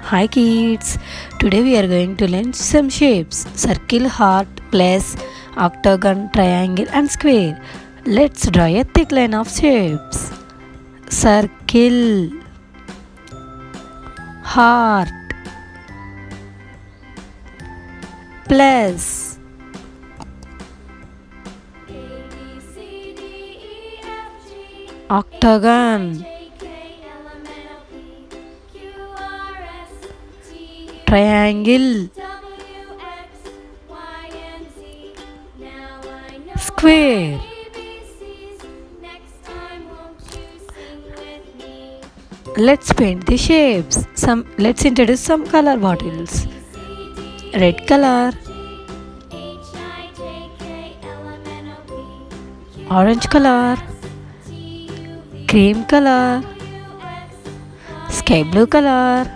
Hi kids, today we are going to learn some shapes: circle, heart, plus, octagon, triangle and square. Let's draw a thick line of shapes. Circle, heart, plus, octagon, triangle, square. Let's paint the shapes. Let's introduce some color bottles. Red color, orange color, cream color, sky blue color,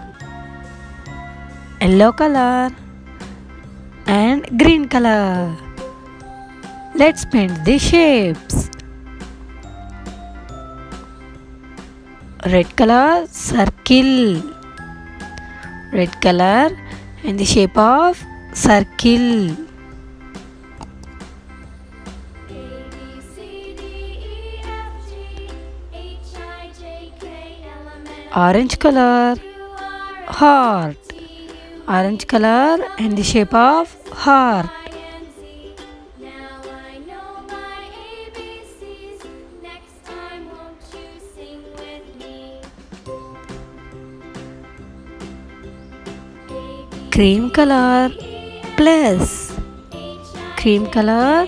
yellow color and green color. Let's paint the shapes. Red color, circle. Red color and the shape of circle. Orange color, heart. Orange color and the shape of heart. Cream color, plus. Cream color,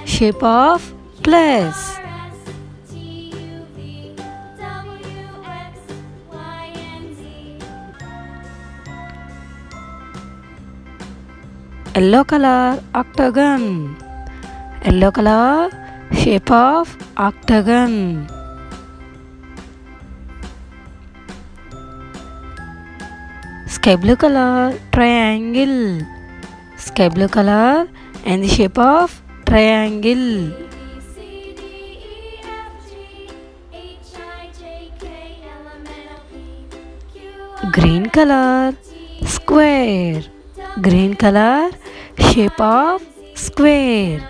shape of plus. Yellow color, octagon. Yellow color, shape of octagon. Sky blue color, triangle. Sky blue color and the shape of triangle. Green color, square. Green color, shape of square.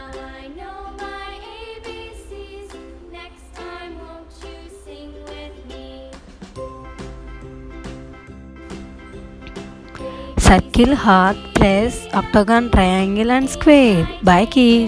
Circle, heart, plus, octagon, triangle and square. Bye kids.